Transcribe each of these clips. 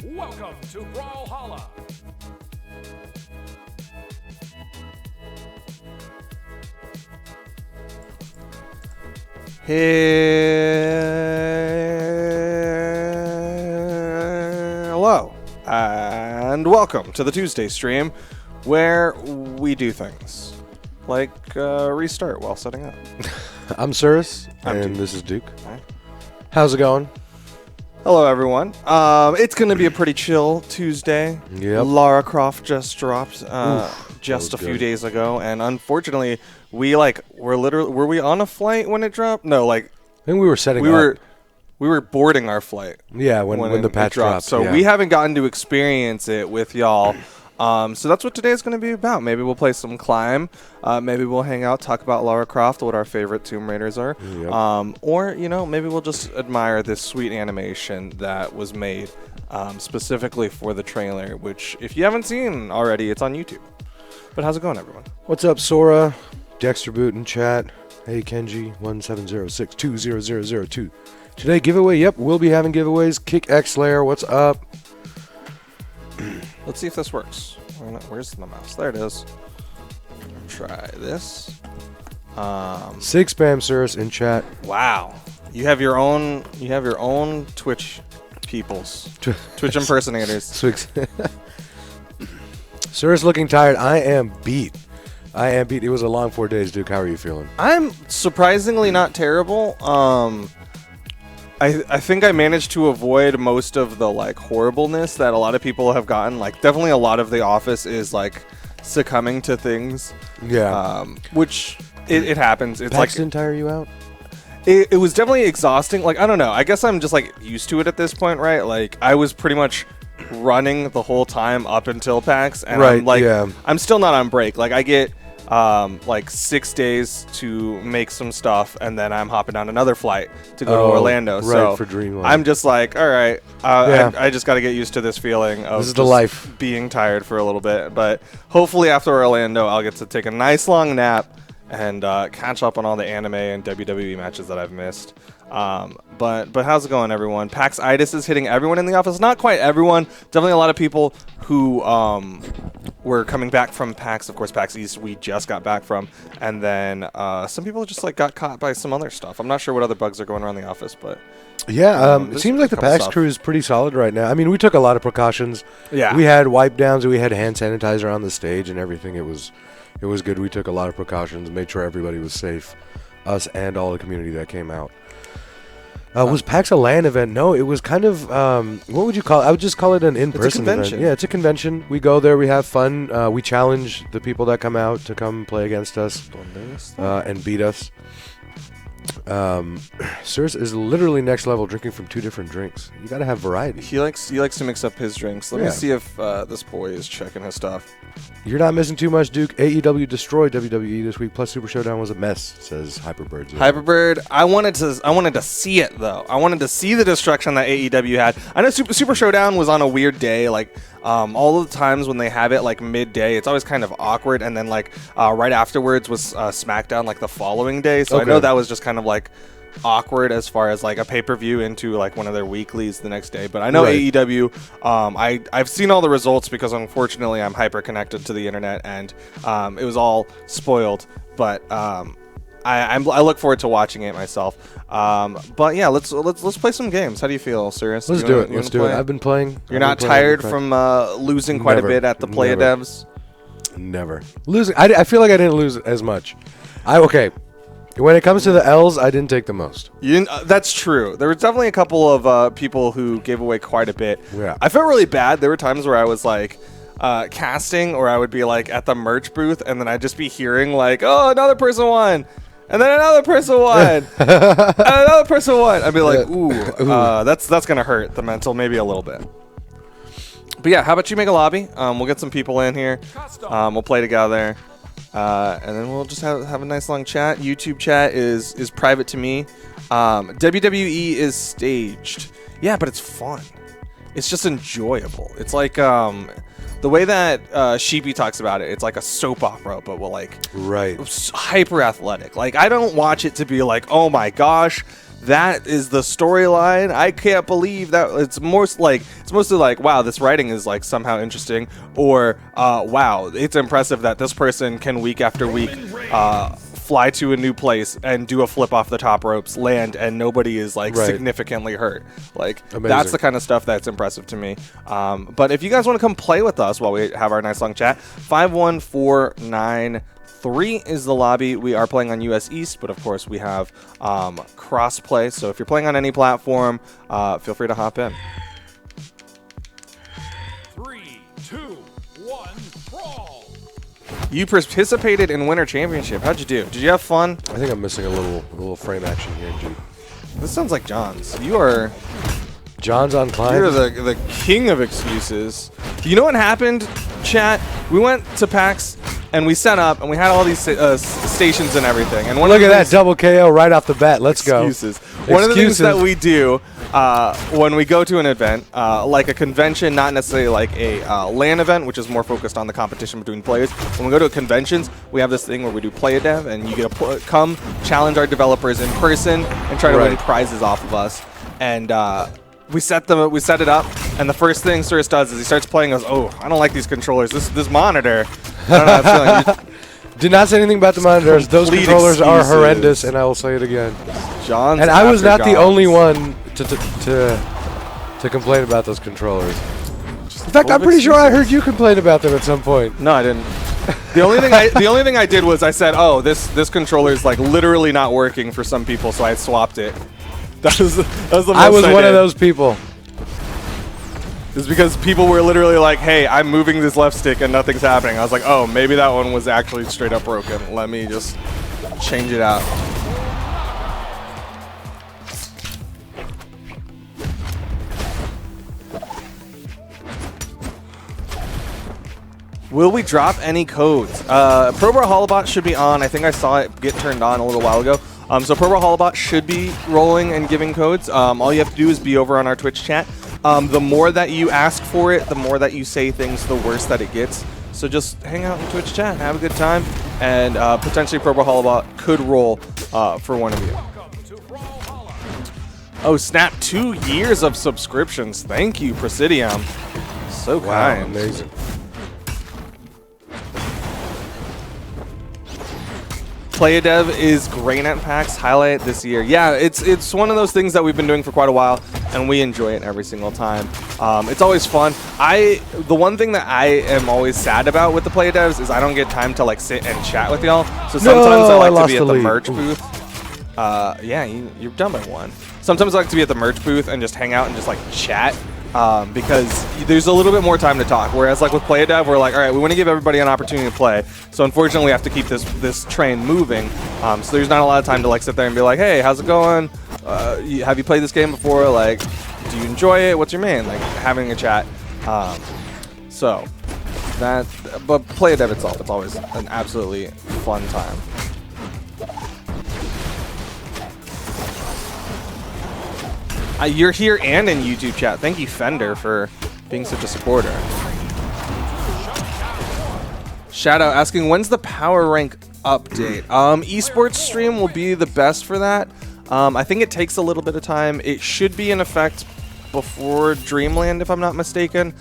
Welcome to Brawlhalla. Hello, and welcome to the Tuesday stream, where we do things like restart while setting up. I'm Cirrus, I'm and Duke. this is Duke. Hi. How's it going? Hello, everyone. It's going to be a pretty chill Tuesday. Yep. Lara Croft just dropped just was a few good. days ago, and unfortunately, we were we on a flight when it dropped? No, I think we were setting we up. were boarding our flight. Yeah, when the patch dropped. So yeah. we haven't gotten to experience it with y'all. So that's what today's going to be about. Maybe we'll play some Climb. Maybe we'll hang out, talk about Lara Croft, what our favorite Tomb Raiders are. Yep. Or, maybe we'll just admire this sweet animation that was made specifically for the trailer, which, if you haven't seen already, it's on YouTube. But how's it going, everyone? What's up, Sora? Dexter Boot in chat. Hey, Kenji1706200002. Today, giveaway. Yep, we'll be having giveaways. Kick X Slayer, what's up? Let's see if this works. Where's the mouse? There it is. Try this. Sig Spam Cirrus in chat. Wow. You have your own Twitch peoples. Twitch impersonators. Swigs. Cirrus looking tired. I am beat. It was a long 4 days, Duke. How are you feeling? I'm surprisingly not terrible. I think I managed to avoid most of the horribleness that a lot of people have gotten. Definitely a lot of The Office is succumbing to things. Yeah. Which it happens. It's PAX didn't tire you out? It was definitely exhausting. I don't know. I guess I'm just used to it at this point, right? I was pretty much running the whole time up until PAX, and right, I'm still not on break. I get 6 days to make some stuff, and then I'm hopping on another flight to go to Orlando. Right, so for Dreamland. I'm just all right. Yeah. I just got to get used to this feeling of This is the life. being tired for a little bit. But hopefully after Orlando, I'll get to take a nice long nap and catch up on all the anime and WWE matches that I've missed. But how's it going, everyone? PAX-itis is hitting everyone in the office. Not quite everyone. Definitely a lot of people who were coming back from PAX. Of course, PAX East we just got back from. And then some people just got caught by some other stuff. I'm not sure what other bugs are going around the office, but... Yeah, it this seems like the couple PAX stuff. crew is pretty solid right now. I mean, we took a lot of precautions. Yeah. We had wipe downs, we had hand sanitizer on the stage and everything. It was good. We took a lot of precautions, made sure everybody was safe, us and all the community that came out. Was PAX a LAN event? No, it was kind of, what would you call it? I would just call it an in-person convention. event. Yeah, it's a convention. We go there, we have fun. We challenge the people that come out to come play against us and beat us. Cirrus is literally next level, drinking from 2 different drinks. You gotta have variety. He likes to mix up his drinks. Let me Yeah. see if this boy is checking his stuff. You're not missing too much, Duke. AEW destroyed WWE this week, plus Super Showdown was a mess, says Hyperbird. Hyperbird, I wanted to see it though. I wanted to see the destruction that AEW had. I know Super Showdown was on a weird day. All of the times when they have it midday, it's always kind of awkward. And then right afterwards was SmackDown the following day. So Okay. I know that was just kind of awkward as far as a pay-per-view into one of their weeklies the next day. But I know Right. AEW, I've seen all the results because unfortunately I'm hyper connected to the internet and it was all spoiled. But I look forward to watching it myself. But yeah, let's play some games. How do you feel, Cirrus? Let's do it. Let's do it. I've been playing. You're not tired from losing quite a bit at the Play Never. Devs? Never. Losing. I feel like I didn't lose as much. Okay. When it comes to the L's, I didn't take the most. You didn't, that's true. There was definitely a couple of people who gave away quite a bit. Yeah. I felt really bad. There were times where I was casting, or I would be at the merch booth, and then I'd just be hearing oh, another person won. And then another person won. And another person won. I'd be ooh. That's going to hurt the mental maybe a little bit. But yeah, how about you make a lobby? We'll get some people in here. We'll play together. And then we'll just have a nice long chat. YouTube chat is private to me. WWE is staged. Yeah, but it's fun. It's just enjoyable. It's the way that Sheepy talks about it. It's like a soap opera, but Right. hyper athletic. I don't watch it to be oh my gosh, that is the storyline. I can't believe that. It's mostly like, wow, this writing is like somehow interesting, or wow, it's impressive that this person can week after week fly to a new place and do a flip off the top ropes, land, and nobody is like significantly hurt. Like that's the kind of stuff that's impressive to me. But if you guys want to come play with us while we have our nice long chat, 51493 is the lobby. We are playing on US East, but of course we have cross-play. So if you're playing on any platform, feel free to hop in. 3, 2, 1, brawl. You participated in Winter Championship. How'd you do? Did you have fun? I think I'm missing a little frame action here, G. This sounds like John's. You are... John's on Klein. You're the king of excuses. You know what happened, chat? We went to PAX and we set up and we had all these stations and everything. And look at that double KO right off the bat. Let's go. Excuses. One of the things that we do when we go to an event, like a convention, not necessarily like a LAN event, which is more focused on the competition between players. When we go to conventions, we have this thing where we do play a dev, and you get to come challenge our developers in person and try to win prizes off of us. And we set it up, and the first thing Cirrus does is he starts playing. Goes, oh, I don't like these controllers. This monitor. I don't know how it's feeling. Did not say anything about the monitors. Those controllers are horrendous, and I will say it again. John's and I was not the only one to complain about those controllers. In fact, I'm pretty sure I heard you complain about them at some point. No, I didn't. The only thing I did was I said, oh, this controller is like literally not working for some people, so I swapped it. That was the most I was one of those people. It's because people were literally like, hey, I'm moving this left stick and nothing's happening. I was like, oh, maybe that one was actually straight up broken. Let me just change it out. Will we drop any codes? Pro Brawlhalla bot should be on. I think I saw it get turned on a little while ago. So Pro Brawlhalla bot should be rolling and giving codes. All you have to do is be over on our Twitch chat. The more that you ask for it, the more that you say things, the worse that it gets. So just hang out in Twitch chat, have a good time, and potentially Pro Brawlhalla bot could roll for one of you. Oh, snap, 2 years of subscriptions. Thank you, Presidium. So kind. Amazing. Play a Dev is great at PAX. Highlight this year. Yeah, it's one of those things that we've been doing for quite a while, and we enjoy it every single time. It's always fun. The one thing that I am always sad about with the Play Devs is I don't get time to like sit and chat with y'all. So sometimes I like to be at the merch booth. Yeah, you're done by one. Sometimes I like to be at the merch booth and just hang out and just like chat. Because there's a little bit more time to talk. Whereas like with Play a Dev, we're like, all right, we want to give everybody an opportunity to play. So unfortunately, we have to keep this train moving. So there's not a lot of time to like sit there and be like, hey, how's it going? Have you played this game before? Like, do you enjoy it? What's your main? Like having a chat. So that, but Play a Dev itself, it's always an absolutely fun time. You're here and in YouTube chat. Thank you, Fender, for being such a supporter. Shout out asking, when's the power rank update? Esports stream will be the best for that. I think it takes a little bit of time. It should be in effect before Dreamland, if I'm not mistaken.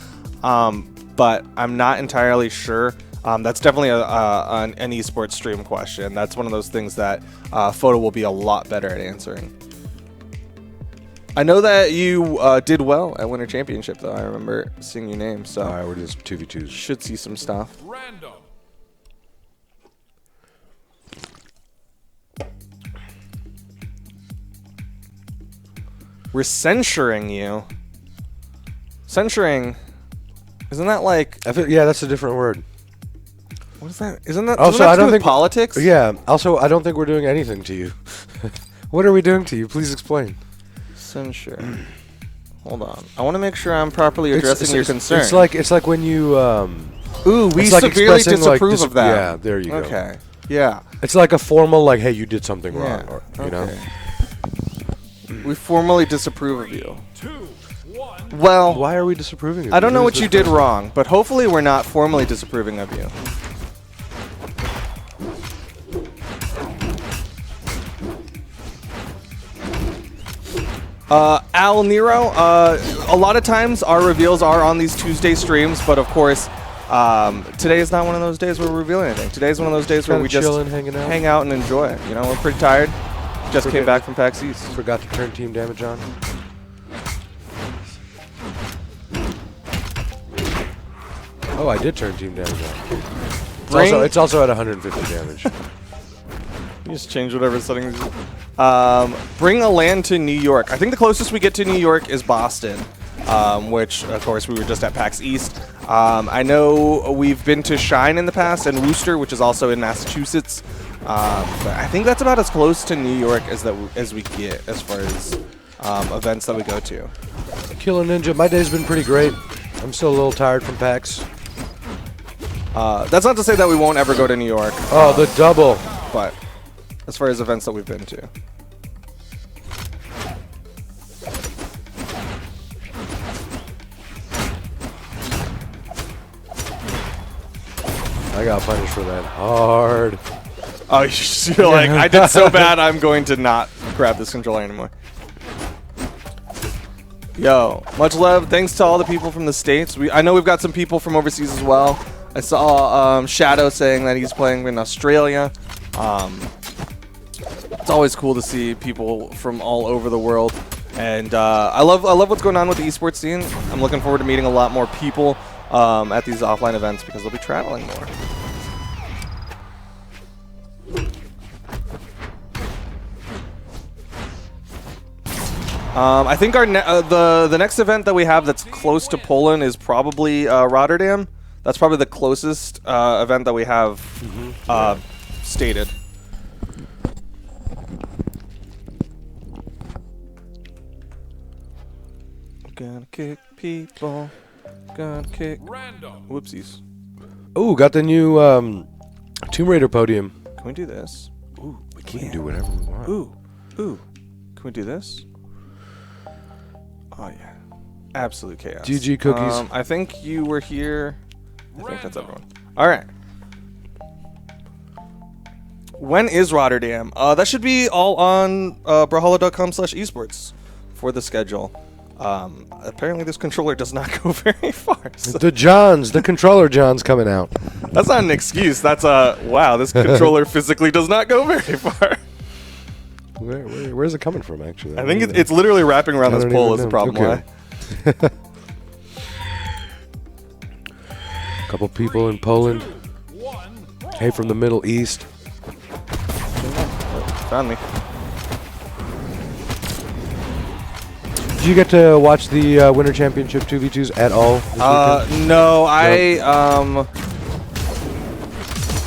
But I'm not entirely sure. That's definitely an esports stream question. That's one of those things that Photo will be a lot better at answering. I know that you did well at Winter Championship, though. I remember seeing your name, so we're just 2v2s. Should see some stuff. Random. We're censuring you. Censuring, isn't that like? Yeah, that's a different word. What is that? Isn't that? Also, that I don't think politics. Yeah. Also, I don't think we're doing anything to you. What are we doing to you? Please explain. Censure. Hold on. I want to make sure I'm properly addressing your concern. It's like when you ooh, we severely disapprove of that. Yeah, there you go. Okay. Yeah. It's like a formal like, hey, you did something wrong, or, you know. We formally disapprove of you. 2, 1. Well, why are we disapproving of you? I don't know what you did wrong, but hopefully we're not formally disapproving of you. Al Nero. A lot of times our reveals are on these Tuesday streams, but of course, today is not one of those days where we're revealing anything. Today is one of those days where we just hang out and enjoy it. You know, we're pretty tired. Just came back from PAX East. Forgot to turn team damage on. Oh, I did turn team damage on. It's also at 150 damage. You just change whatever settings. Bring a land to New York. I think the closest we get to New York is Boston, which, of course, we were just at PAX East. I know we've been to Shine in the past and Worcester, which is also in Massachusetts. But I think that's about as close to New York as we get as far as events that we go to. Killer Ninja, my day's been pretty great. I'm still a little tired from PAX. That's not to say that we won't ever go to New York. Oh, the double. But as far as events that we've been to. I got punished for that hard. Oh, you're like, I did so bad, I'm going to not grab this controller anymore. Yo, much love. Thanks to all the people from the States. I know we've got some people from overseas as well. I saw Shadow saying that he's playing in Australia. It's always cool to see people from all over the world. And I love what's going on with the esports scene. I'm looking forward to meeting a lot more people at these offline events because they'll be traveling more. I think our the next event that we have that's close to Poland is probably Rotterdam. That's probably the closest event that we have stated. Gonna kick people. Gonna kick. Random. Whoopsies. Oh, got the new Tomb Raider podium. Can we do this? Ooh, we can do whatever we want. Ooh. Can we do this? Oh yeah. Absolute chaos. GG cookies. I think you were here. I think that's everyone. All right. When is Rotterdam? That should be all on brawlhalla.com/esports for the schedule. Apparently this controller does not go very far. So. The controller John's coming out. That's not an excuse. That's wow, this controller physically does not go very far. Where's it coming from, actually? I think it's literally wrapping around this pole is the problem. Okay. Couple people in Poland. Hey, from the Middle East. Found me. Did you get to watch the Winter Championship 2v2s at all this weekend? No, I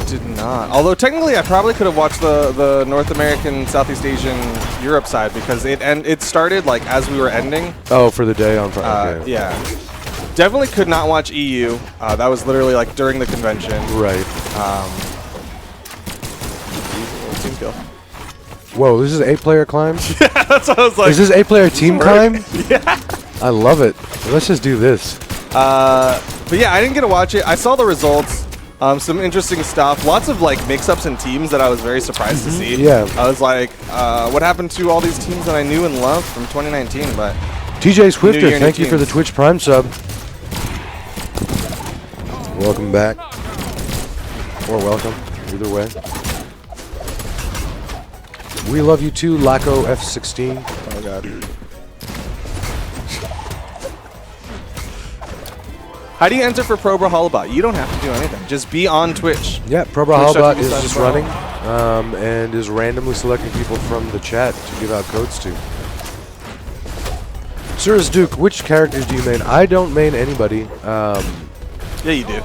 did not. Although technically I probably could have watched the North American, Southeast Asian, Europe side because it started like as we were ending. Oh, for the day on Friday. Okay. Yeah. Definitely could not watch EU. That was literally like during the convention. Right. Team kill. Whoa, this is 8-player climb? Yeah, that's what I was like. Is this 8-player team climb? Yeah. I love it. Let's just do this. But yeah, I didn't get to watch it. I saw the results. Some interesting stuff. Lots of like mix-ups and teams that I was very surprised to see. Yeah. I was like, what happened to all these teams that I knew and loved from 2019? But TJ Swifter, thank you for the Twitch Prime sub. Welcome back. Or welcome, either way. We love you too, Laco F16. Oh god. How do you enter for Pro Brawlhalla? You don't have to do anything. Just be on Twitch. Yeah, Pro Brawlhalla is just running and is randomly selecting people from the chat to give out codes to. Sirius Duke, which characters do you main? I don't main anybody. Yeah, you do.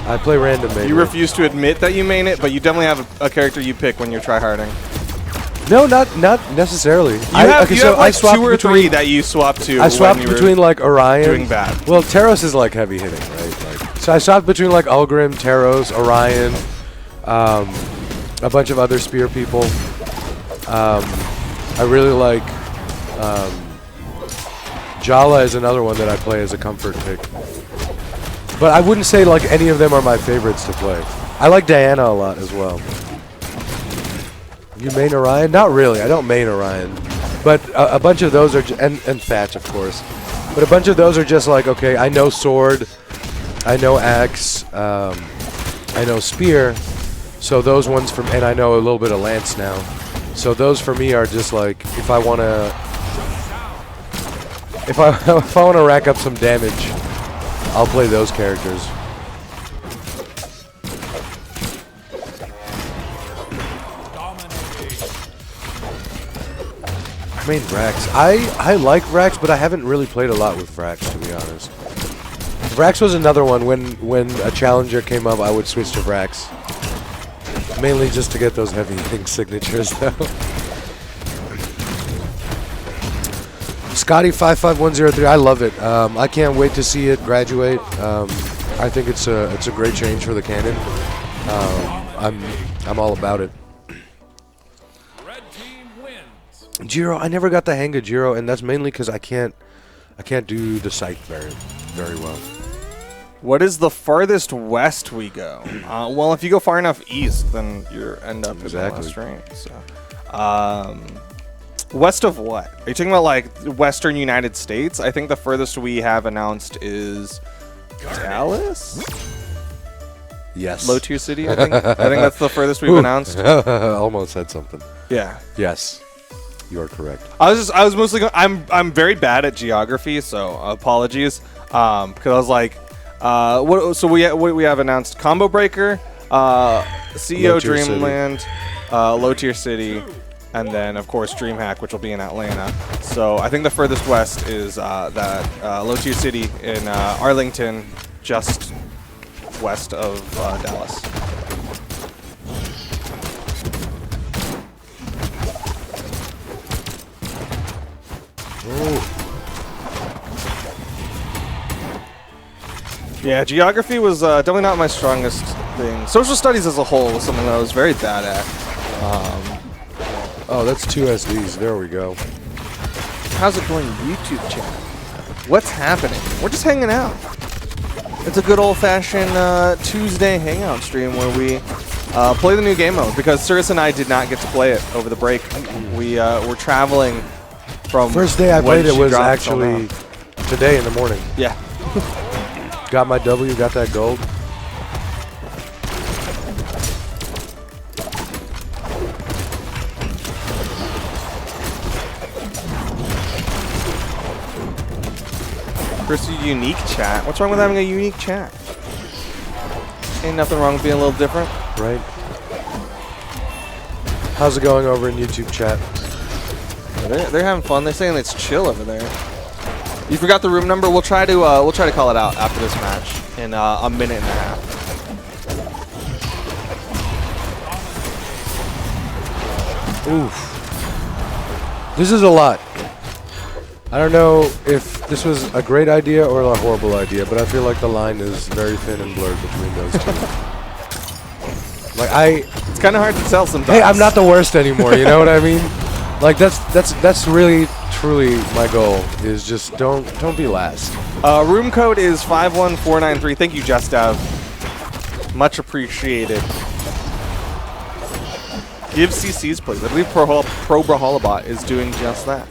I play random main. You refuse to admit that you main it, but you definitely have a character you pick when you're tryharding. No, not necessarily. You have like 2 or 3 that you swap to. I swapped between like Orion. Doing bad. Well, Taros is like heavy hitting, right? Like, so I swapped between like Ulgrim, Taros, Orion, a bunch of other spear people. I really like Jala is another one that I play as a comfort pick. But I wouldn't say like any of them are my favorites to play. I like Diana a lot as well. You main Orion? Not really. I don't main Orion. But a bunch of those are, and Thatch, of course. But a bunch of those are just like, okay, I know sword, I know axe, I know spear. So those ones from, and I know a little bit of lance now. So those for me are just like, if I want to, if I want to rack up some damage, I'll play those characters. I mean, Vrax. I like Vrax, but I haven't really played a lot with Vrax, to be honest. Vrax was another one. When a challenger came up, I would switch to Vrax. Mainly just to get those heavy ink signatures, though. Scotty55103, I love it. I can't wait to see it graduate. I think it's a great change for the canon. I'm all about it. Red team wins. Jiro, I never got the hang of Jiro, and that's mainly because I can't do the sight very well. What is the farthest west we go? Well, if you go far enough east, then you end up in the west, right? So, west of what? Are you talking about like Western United States? I think the furthest we have announced is Dallas. Yes. Low tier city. I think that's the furthest we've announced. Almost said something. Yeah. Yes. You are correct. I was mostly going, I'm very bad at geography, so apologies. Because I was like, so we have announced Combo Breaker, CEO Dreamland, Low Tier City, and then of course DreamHack, which will be in Atlanta. So I think the furthest west is that Low Tier City in Arlington, just west of Dallas. Ooh. Yeah, geography was definitely not my strongest thing. Social studies as a whole was something that I was very bad at. Oh, that's 2 SDs. There we go. How's it going, YouTube channel? What's happening? We're just hanging out. It's a good old-fashioned Tuesday hangout stream where we play the new game mode, because Cirrus and I did not get to play it over the break. We were traveling from first day I played it was dropped actually today in the morning. Yeah. Got my W, got that gold. First, a unique chat. What's wrong with having a unique chat? Ain't nothing wrong with being a little different. Right. How's it going over in YouTube chat? They're having fun. They're saying it's chill over there. You forgot the room number. We'll try to call it out after this match in a minute and a half. Oof. This is a lot. I don't know if this was a great idea or a horrible idea, but I feel like the line is very thin and blurred between those two. It's kind of hard to tell sometimes. Hey, I'm not the worst anymore. You know what I mean? Like that's really truly my goal, is just don't be last. Room code is 51493. Thank you, Justav. Much appreciated. Give CCs, please. I believe Pro Brawlhalla Bot is doing just that.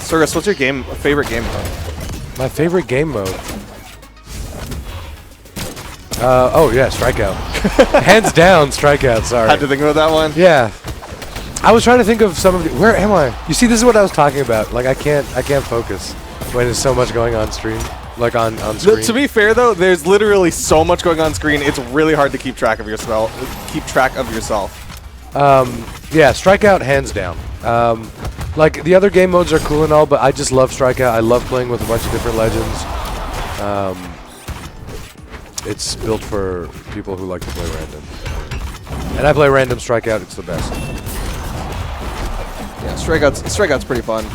Cirrus, what's your favorite game mode? My favorite game mode? Oh yeah, Strikeout. Hands down, Strikeout. Sorry. Had to think about that one. Yeah. I was trying to think of some of the, where am I? You see, this is what I was talking about. Like I can't focus when there's so much going on stream. Like on screen. To be fair though, there's literally so much going on screen. It's really hard to keep track of yourself. Yeah, Strikeout hands down. Like the other game modes are cool and all, but I just love Strikeout. I love playing with a bunch of different legends. It's built for people who like to play random. And I play random Strikeout. It's the best. Yeah, Strikeout's pretty fun.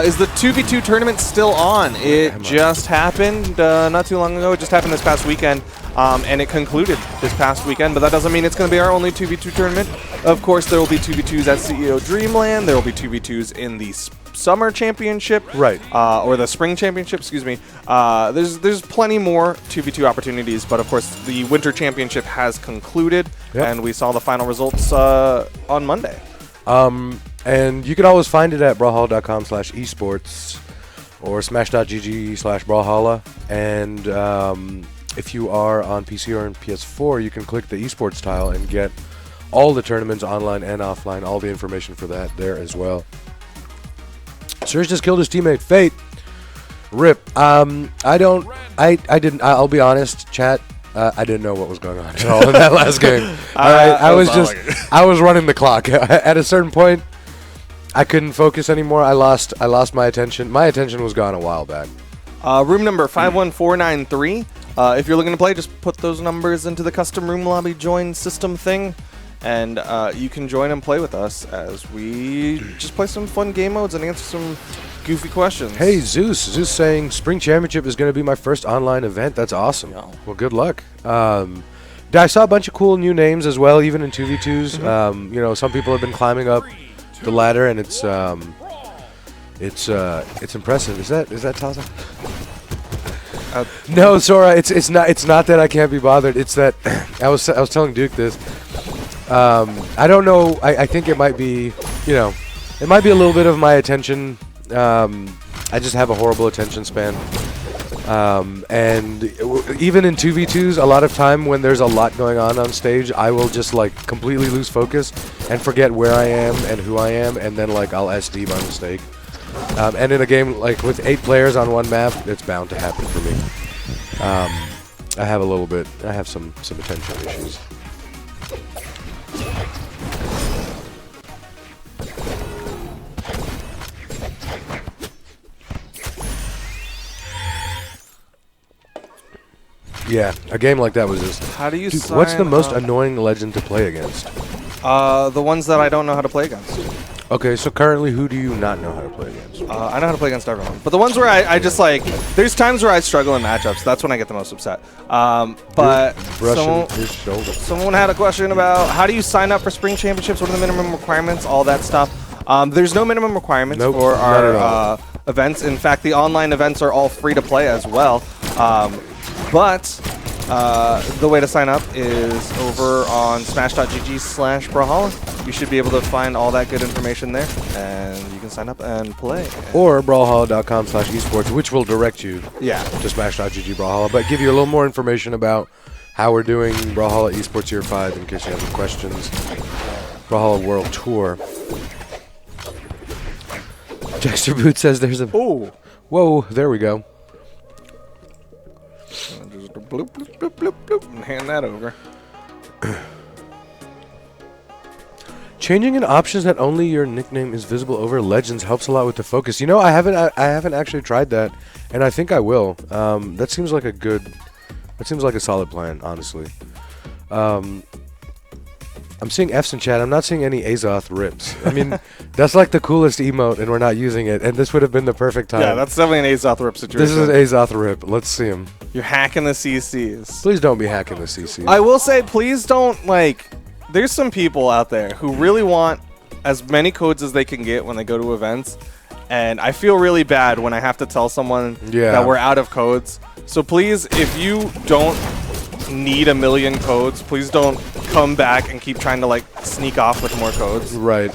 Is the 2v2 tournament still on? It just happened not too long ago. It just happened this past weekend, and it concluded this past weekend, but that doesn't mean it's going to be our only 2v2 tournament. Of course, there will be 2v2s at CEO Dreamland. There will be 2v2s in the Summer Championship. Right. Or the Spring Championship, excuse me. There's plenty more 2v2 opportunities, but of course, the Winter Championship has concluded, and we saw the final results on Monday. And you can always find it at brawlhalla.com/esports or smash.gg/brawlhalla. And if you are on PC or on PS4, you can click the esports tile and get all the tournaments online and offline, all the information for that there as well. Surge just killed his teammate, Fate. Rip. I'll be honest, chat. I didn't know what was going on at all in that last game. I was running the clock. At a certain point, I couldn't focus anymore. I lost my attention. My attention was gone a while back. Room number 51493. If you're looking to play, just put those numbers into the custom room lobby join system thing, and you can join and play with us as we just play some fun game modes and answer some goofy questions. Hey, Zeus saying Spring Championship is going to be my first online event. That's awesome. Yeah. Well, good luck. I saw a bunch of cool new names as well, even in 2v2s. You know, some people have been climbing up the ladder, and it's impressive. Is that Taza? No, Sora. It's not that I can't be bothered. It's that I was telling Duke this. I don't know. I think it might be, you know, it might be a little bit of my attention. I just have a horrible attention span. And even in 2v2s, a lot of time when there's a lot going on stage, I will just like completely lose focus and forget where I am and who I am, and then like I'll SD by mistake. And in a game like with 8 players on one map, it's bound to happen for me. I have some attention issues. Yeah, a game like that was just... How do you Dude, sign what's the most up? annoying legend to play against? The ones that I don't know how to play against. Okay, so currently who do you not know how to play against? I know how to play against everyone. But the ones where I just like... There's times where I struggle in matchups. That's when I get the most upset. But Brushing his shoulder. someone had a question about how do you sign up for Spring Championships? What are the minimum requirements? All that stuff. There's no minimum requirements for our events. In fact, the online events are all free to play as well. But the way to sign up is over on smash.gg/Brawlhalla. You should be able to find all that good information there, and you can sign up and play. Or brawlhalla.com/esports, which will direct you to smash.gg/Brawlhalla, but give you a little more information about how we're doing Brawlhalla Esports Year 5 in case you have any questions. Brawlhalla World Tour. Dexter Boot says there's a... Oh! Whoa, there we go. Just bloop, bloop, bloop, bloop, bloop, and hand that over. Changing in options that only your nickname is visible over legends helps a lot with the focus. You know, I haven't actually tried that, and I think I will. That seems like a solid plan, honestly. I'm seeing F's in chat. I'm not seeing any Azoth rips. I mean, that's like the coolest emote, and we're not using it. And this would have been the perfect time. Yeah, that's definitely an Azoth rip situation. This is an Azoth rip. Let's see him. You're hacking the CCs. Please don't be hacking the CCs. I will say, please don't, like... There's some people out there who really want as many codes as they can get when they go to events. And I feel really bad when I have to tell someone that we're out of codes. So please, if you don't need a million codes, please don't come back and keep trying to like sneak off with more codes. Right.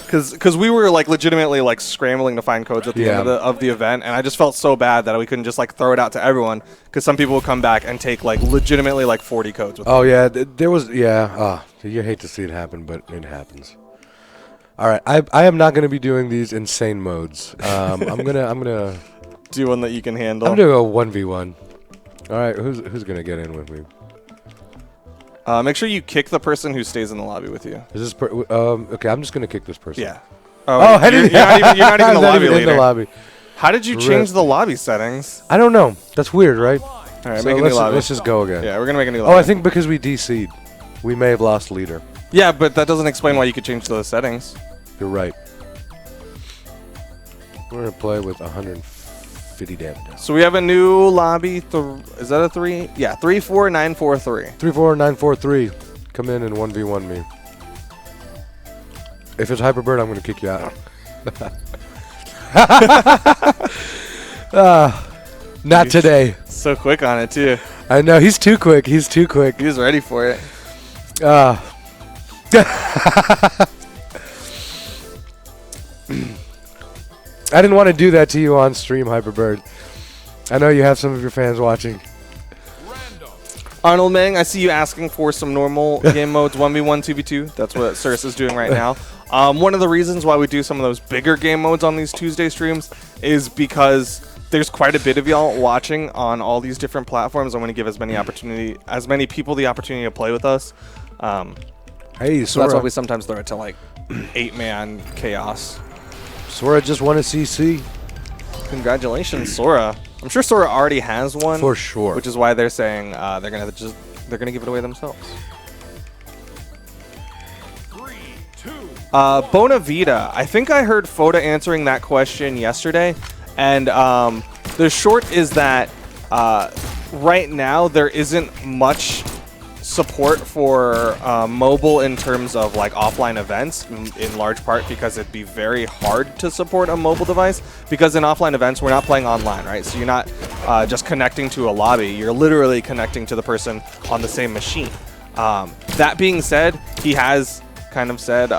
Because we were like legitimately like scrambling to find codes at the end of the event, and I just felt so bad that we couldn't just like throw it out to everyone, because some people would come back and take like legitimately like 40 codes with them. Yeah, there was you hate to see it happen, but it happens. All right, I am not going to be doing these insane modes. I'm gonna do one that you can handle. I'm doing a 1v1. All right, who's gonna get in with me? Make sure you kick the person who stays in the lobby with you. Is this okay? I'm just gonna kick this person. Yeah. You're not even the lobby leader. in the lobby. How did you change the lobby settings? I don't know. That's weird, right? All right, So make a new lobby. let's just go again. Yeah, we're gonna make a new lobby. Oh, I think because we DC'd, we may have lost leader. Yeah, but that doesn't explain why you could change those settings. You're right. We're gonna play with 150 damage. So we have a new lobby. Is that a 3? Yeah, 34943. 34943. Come in and 1v1 me. If it's Hyperbird, I'm gonna kick you out. Not today. So quick on it too. I know, he's too quick. He's too quick. He was ready for it. I didn't want to do that to you on stream, Hyperbird. I know you have some of your fans watching. Arnold Meng, I see you asking for some normal game modes, 1v1, 2v2. That's what Cirrus is doing right now. One of the reasons why we do some of those bigger game modes on these Tuesday streams is because there's quite a bit of y'all watching on all these different platforms. I want to give as many people the opportunity to play with us. Hey, So that's why we sometimes throw it to like 8-man chaos. Sora just won a CC. Congratulations, Sora. I'm sure Sora already has one. For sure. Which is why they're saying they're gonna give it away themselves. 3, 2. Bonavita. I think I heard Foda answering that question yesterday, and the short is that right now there isn't much support for mobile in terms of like offline events, in large part because it'd be very hard to support a mobile device, because in offline events we're not playing online, right? So you're not just connecting to a lobby, you're literally connecting to the person on the same machine. That being said, he has kind of said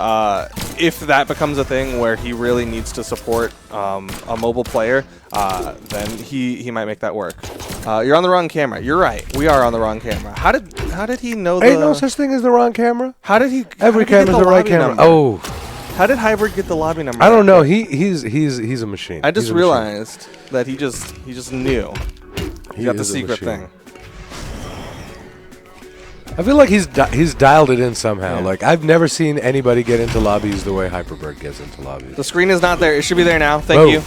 if that becomes a thing where he really needs to support a mobile player, then he might make that work. You're on the wrong camera. You're right. We are on the wrong camera. How did he know? Ain't no such thing as the wrong camera. How did he? Every camera's the right camera. Number? Oh, how did Hybrid get the lobby number? I don't know. He's a machine. I just realized that he just knew. He got the secret thing. I feel like he's dialed it in somehow. Yeah. Like, I've never seen anybody get into lobbies the way Hyperbird gets into lobbies. The screen is not there. It should be there now. Thank you.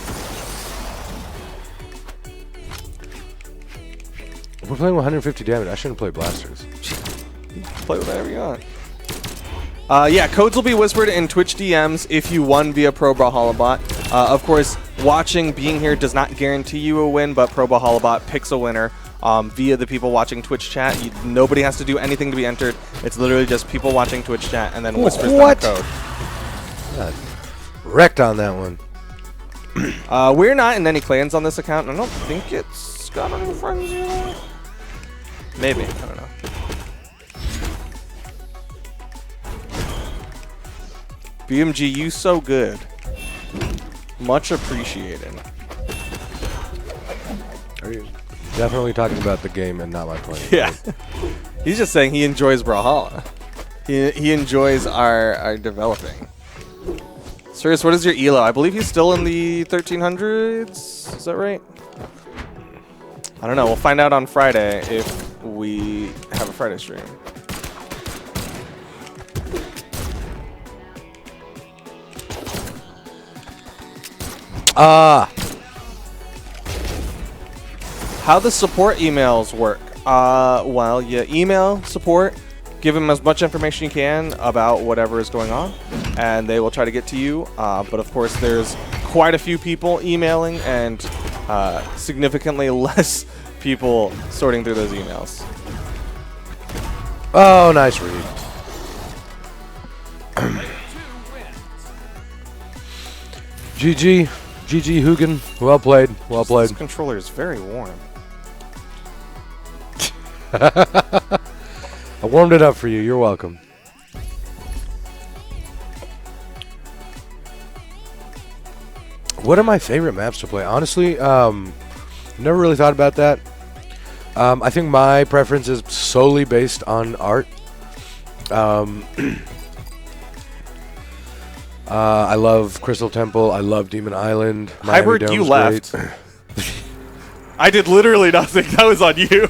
We're playing 150 damage. I shouldn't play blasters. Play with whatever you want. Yeah, codes will be whispered in Twitch DMs if you won via Pro Brawlhalla bot. Of course, being here does not guarantee you a win, but Pro Brawlhalla bot picks a winner via the people watching Twitch chat. Nobody has to do anything to be entered. It's literally just people watching Twitch chat and then whispers them the code. God, wrecked on that one. We're not in any clans on this account, and I don't think it's got any friends yet. Maybe. I don't know. BMG, you so good. Much appreciated. Are you definitely talking about the game and not my playing? Yeah. He's just saying he enjoys Brawlhalla. He enjoys our developing. Sirius, what is your elo? I believe he's still in the 1300s. Is that right? I don't know. We'll find out on Friday if we have a Friday stream. How the support emails work? Well, you email support, give them as much information you can about whatever is going on, and they will try to get to you. But of course, there's quite a few people emailing and significantly less people sorting through those emails. Oh, nice read. GG. GG Hugin. Well played. Well played. This controller is very warm. I warmed it up for you. You're welcome. What are my favorite maps to play? Honestly, never really thought about that. I think my preference is solely based on art. I love Crystal Temple. I love Demon Island. Hybrid, you left. I did literally nothing. That was on you.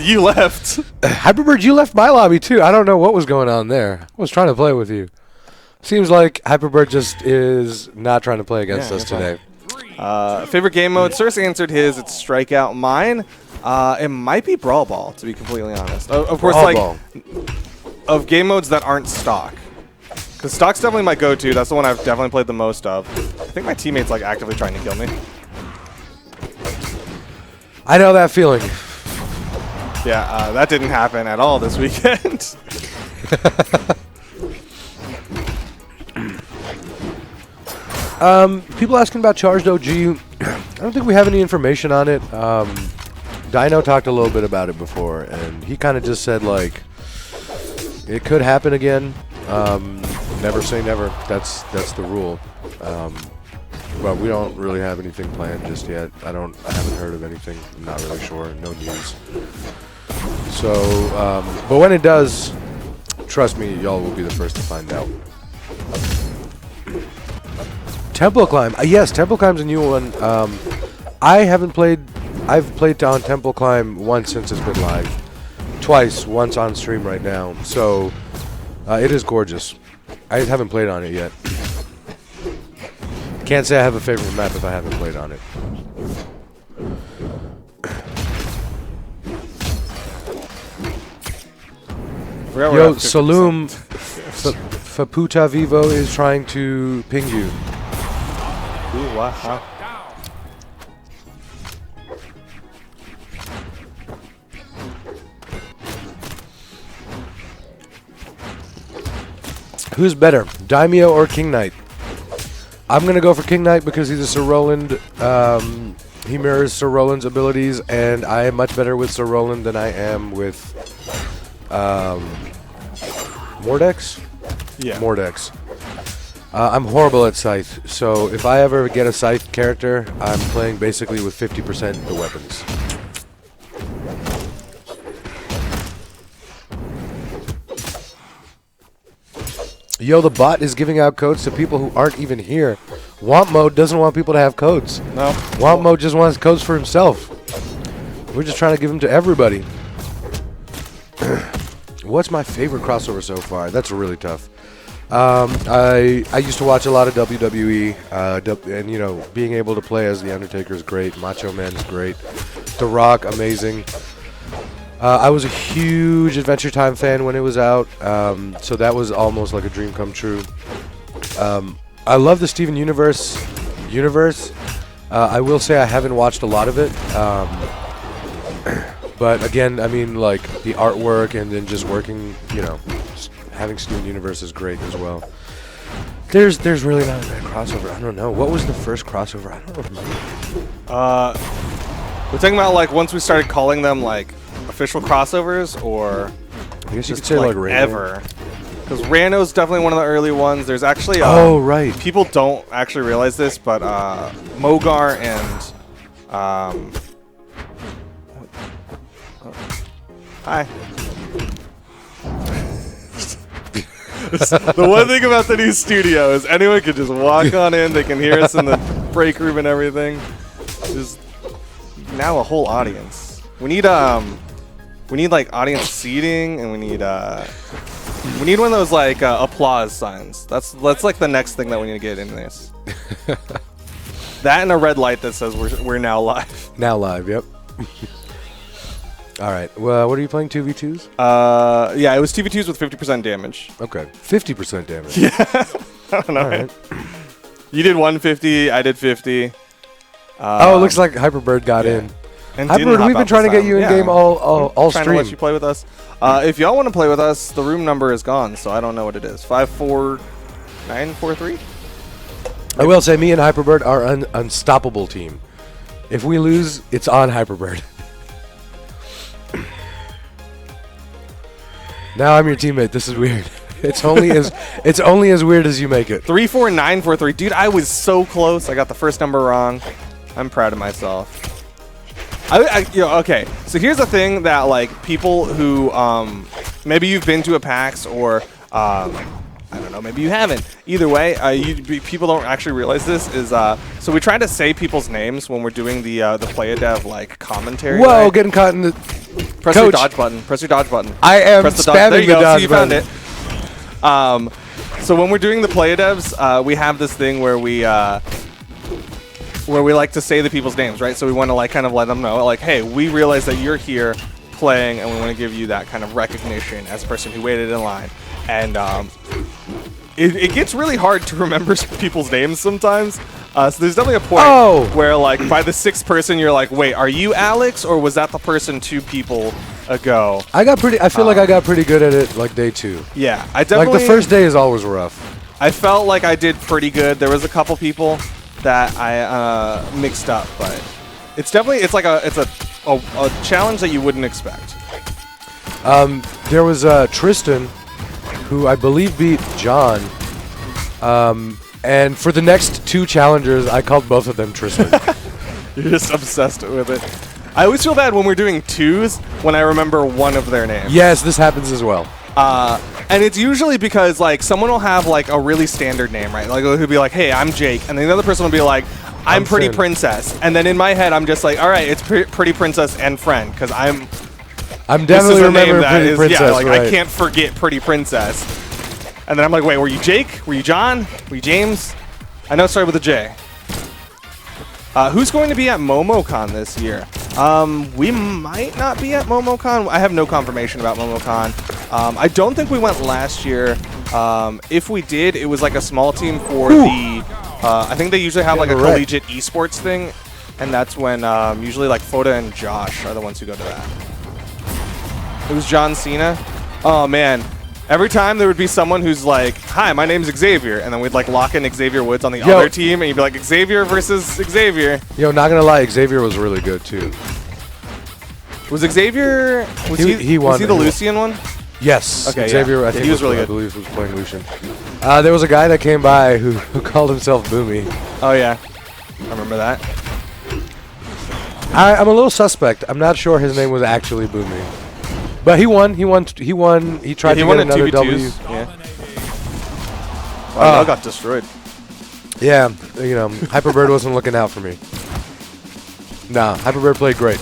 You left. Hyperbird, you left my lobby too. I don't know what was going on there. I was trying to play with you. Seems like Hyperbird just is not trying to play against us today. Favorite game mode? Circe answered his. It's Strikeout. Mine, it might be Brawl Ball, to be completely honest. Of course, of game modes that aren't stock. Because stock's definitely my go-to. That's the one I've definitely played the most of. I think my teammate's like actively trying to kill me. I know that feeling. Yeah, that didn't happen at all this weekend. People asking about Charged OG. I don't think we have any information on it. Dino talked a little bit about it before, and he kind of just said, like, it could happen again. Never say never. That's the rule. But we don't really have anything planned just yet. I haven't heard of anything. I'm not really sure. No news. So, but when it does, trust me, y'all will be the first to find out. Temple Climb. Yes, Temple Climb's a new one. I've played on Temple Climb once since it's been live. Twice, once on stream right now. So, it is gorgeous. I haven't played on it yet. Can't say I have a favorite map if I haven't played on it. Yo, Saloom Faputa Vivo is trying to ping you. Ooh, wow. Who's better, Daimyo or King Knight? I'm going to go for King Knight because he's a Sir Roland. He mirrors Sir Roland's abilities, and I am much better with Sir Roland than I am with Mordex? Yeah. Mordex. I'm horrible at Scythe, so if I ever get a Scythe character, I'm playing basically with 50% of the weapons. Yo, the bot is giving out codes to people who aren't even here. Want Mode doesn't want people to have codes. No. Want Mode just wants codes for himself. We're just trying to give them to everybody. What's my favorite crossover so far? That's really tough. I used to watch a lot of WWE, and you know, being able to play as The Undertaker is great. Macho Man is great. The Rock, amazing. I was a huge Adventure Time fan when it was out, so that was almost like a dream come true. I love the Steven Universe. I will say I haven't watched a lot of it, but again, I mean, like the artwork and then just working, you know, having Steven Universe is great as well. There's really not a bad crossover. I don't know. What was the first crossover? I don't remember. We're talking about like once we started calling them like official crossovers, or I guess you just could say like Rando. ever. Because Rando's definitely one of the early ones. There's actually oh right. People don't actually realize this, but Mogar and hi. The one thing about the new studio is anyone can just walk on in. They can hear us in the break room and everything. There's now a whole audience. We need like audience seating, and we need one of those like applause signs. That's like the next thing that we need to get in this. That and a red light that says we're now live. Now live, yep. All right. Well, what are you playing? 2v2s? Yeah, it was 2v2s with 50% damage. Okay. 50% damage. Yeah. I don't know. All right. You did 150. I did 50. It looks like Hyperbird got in. And Hyperbird, we've been trying to get you in game all trying stream. to let you play with us. If y'all want to play with us, the room number is gone, so I don't know what it is. 54943. I will say, me and Hyperbird are an unstoppable team. If we lose, it's on Hyperbird. Now I'm your teammate. This is weird. It's only as weird as you make it. 34943. Dude, I was so close. I got the first number wrong. I'm proud of myself. Okay, so here's the thing that like people who maybe you've been to a PAX or I don't know, maybe you haven't. Either way, people don't actually realize this is so we try to say people's names when we're doing the play a dev like commentary. Whoa, right? getting caught in the press your dodge button. Press your dodge button. I am press the spamming there you the go. dodge So you button. found it. So when we're doing the play a devs, we have this thing where we like to say the people's names, right? So we want to like kind of let them know, like, hey, we realize that you're here playing, and we want to give you that kind of recognition as a person who waited in line. And it gets really hard to remember people's names sometimes. So there's definitely a point where, like, by the sixth person, you're like, wait, are you Alex, or was that the person 2 people ago? I feel like I got pretty good at it, like day 2. Yeah, I definitely. Like the first day is always rough. I felt like I did pretty good. There was a couple people that I mixed up, but it's definitely it's a challenge that you wouldn't expect. There was Tristan, who I believe beat John. And for the next 2 challengers, I called both of them Tristan. You're just obsessed with it. I always feel bad when we're doing 2s when I remember one of their names. Yes, this happens as well. And it's usually because like someone will have like a really standard name, right? Like who'll be like, "Hey, I'm Jake," and then the other person will be like, "I'm Pretty Finn. Princess," and then in my head I'm just like, "All right, it's Pretty Princess and Friend," because I'm definitely remembering that Pretty is, Princess. yeah, like right. I can't forget Pretty Princess. And then I'm like, "Wait, were you Jake? Were you John? Were you James?" I know it started with a J. Who's going to be at MomoCon this year? We might not be at MomoCon. I have no confirmation about MomoCon. I don't think we went last year. If we did, it was like a small team for the... I think they usually have like a collegiate esports thing. And that's when usually like Foda and Josh are the ones who go to that. It was John Cena. Oh, man. Every time there would be someone who's like, "Hi, my name's Xavier," and then we'd like lock in Xavier Woods on the other team, and you'd be like, Xavier versus Xavier. Yo, not gonna lie, Xavier was really good too. Was Xavier? Was he won. Was he the Lucian one? Yes. Okay, Xavier, yeah. I think He was really I good. believe was playing Lucian. There was a guy that came by who called himself Boomy. Oh yeah, I remember that. I'm a little suspect. I'm not sure his name was actually Boomy. But he won. He tried to get another W. Yeah. Wow, got destroyed. Yeah, you know, Hyperbird wasn't looking out for me. Nah, Hyperbird played great.